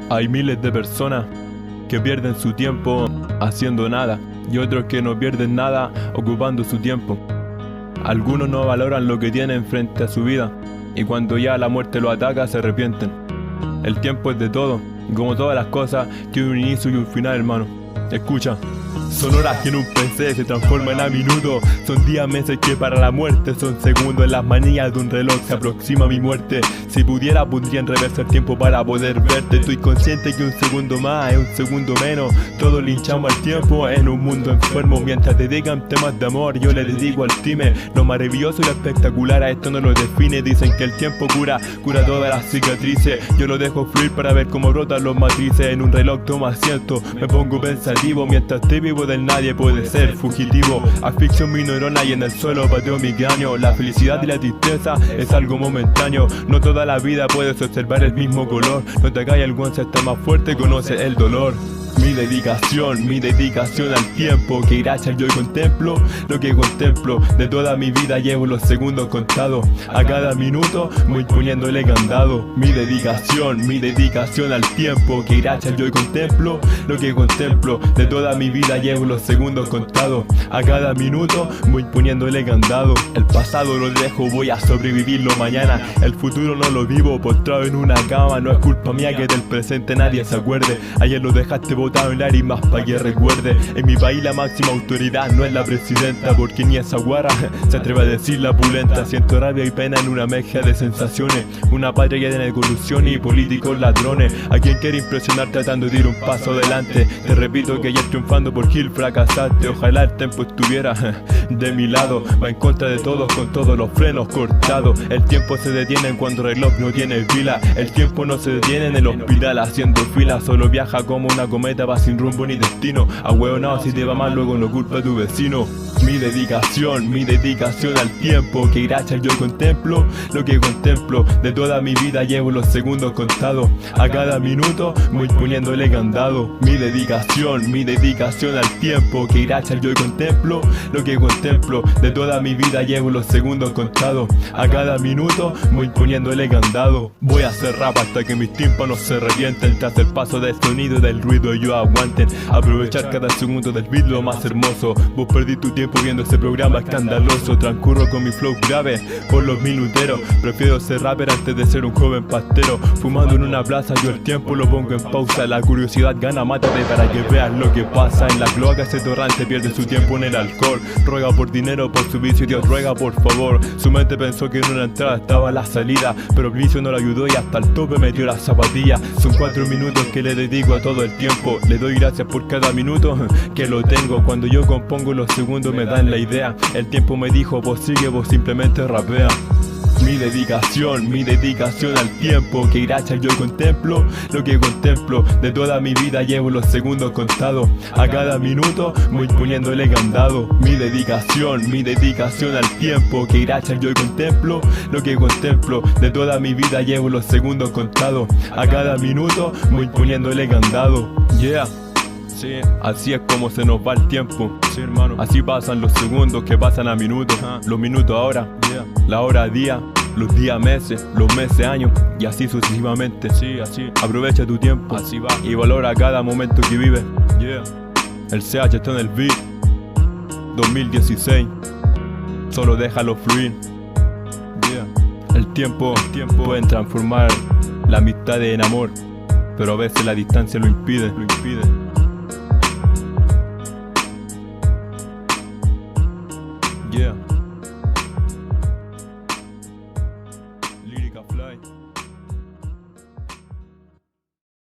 Hay miles de personas que pierden su tiempo haciendo nada y otros que no pierden nada ocupando su tiempo. Algunos no valoran lo que tienen frente a su vida y cuando ya la muerte lo ataca se arrepienten. El tiempo es de todo y como todas las cosas tiene un inicio y un final, hermano. Escucha. Son horas que en un PC se transforman a minutos. Son días, meses que para la muerte son segundos. En las manillas de un reloj se aproxima mi muerte. Si pudiera pondría en reversa el tiempo para poder verte. Estoy consciente que un segundo más es un segundo menos. Todos linchamos al tiempo en un mundo enfermo. Mientras te dedican temas de amor, yo le dedico al time. Lo maravilloso y lo espectacular a esto no lo define. Dicen que el tiempo cura todas las cicatrices. Yo lo dejo fluir para ver cómo brotan los matrices. En un reloj tomo asiento, me pongo pensativo. Mientras te vivo del nadie puede ser fugitivo. Asfixio mi neurona y en el suelo pateo mi cráneo. La felicidad y la tristeza es algo momentáneo. No toda la vida puedes observar el mismo color. No te cae el guante, está más fuerte, conoce el dolor. Mi dedicación al tiempo que gracias yo contemplo lo que contemplo. De toda mi vida llevo los segundos contados. A cada minuto voy poniéndole candado. Mi dedicación al tiempo que gracias yo contemplo lo que contemplo. De toda mi vida llevo los segundos contados. A cada minuto voy poniéndole candado. El pasado lo dejo, voy a sobrevivirlo mañana. El futuro no lo vivo postrado en una cama. No es culpa mía que del presente nadie se acuerde. Ayer lo dejaste botado en lágrimas pa' que recuerde. En mi país la máxima autoridad no es la presidenta, porque ni esa guarra se atreve a decir la pulenta. Siento rabia y pena en una mezcla de sensaciones. Una patria llena de corrupción y políticos ladrones. A quien quiere impresionar tratando de ir un paso adelante. Te repito que ya triunfando por Gil fracasaste. Ojalá el tiempo estuviera de mi lado. Va en contra de todos con todos los frenos cortados. El tiempo se detiene cuando el reloj no tiene pila. El tiempo no se detiene en el hospital haciendo fila. Solo viaja como una cometa, va sin rumbo ni destino. Ahueonado si te va mal luego no culpa a tu vecino. Mi dedicación al tiempo que gracias yo contemplo lo que contemplo. De toda mi vida llevo los segundos contados. A cada minuto voy poniéndole candado. Mi dedicación al tiempo que gracias yo contemplo lo que contemplo. De toda mi vida llevo los segundos contados. A cada minuto voy poniéndole candado. Voy a hacer rap hasta que mis tímpanos se revienten. Tras el paso del sonido y del ruido yo aguanten. Aprovechar cada segundo del beat lo más hermoso. Vos perdí tu tiempo viendo ese programa escandaloso. Transcurro con mi flow grave por los minuteros. Prefiero ser rapper antes de ser un joven pastero. Fumando en una plaza yo el tiempo lo pongo en pausa. La curiosidad gana, mátate para que veas lo que pasa. En la cloaca ese torrante pierde su tiempo en el alcohol. Ruega por dinero, por su vicio y Dios ruega por favor. Su mente pensó que en una entrada estaba la salida, pero el vicio no lo ayudó y hasta el tope metió la zapatilla. Son 4 minutos que le dedico a todo el tiempo. Le doy gracias por cada minuto que lo tengo. Cuando yo compongo los segundos me dan la idea. El tiempo me dijo vos sigue, vos simplemente rapea. Mi dedicación al tiempo que gracias yo contemplo lo que contemplo. De toda mi vida llevo los segundos contados. A cada minuto voy poniéndole candado. Mi dedicación al tiempo que gracias yo contemplo lo que contemplo. De toda mi vida llevo los segundos contados. A cada minuto voy poniéndole candado. Yeah. Sí, así es como se nos va el tiempo. Sí, hermano. Así pasan los segundos que pasan a minutos. Los minutos a hora, la hora a día, los días a meses, los meses a años y así sucesivamente. Sí, así. Aprovecha tu tiempo, así va. Y valora cada momento que vives. El CH está en el beat 2016. Solo déjalo fluir. El tiempo puede transformar la amistad en amor, pero a veces la distancia lo impide. Yeah.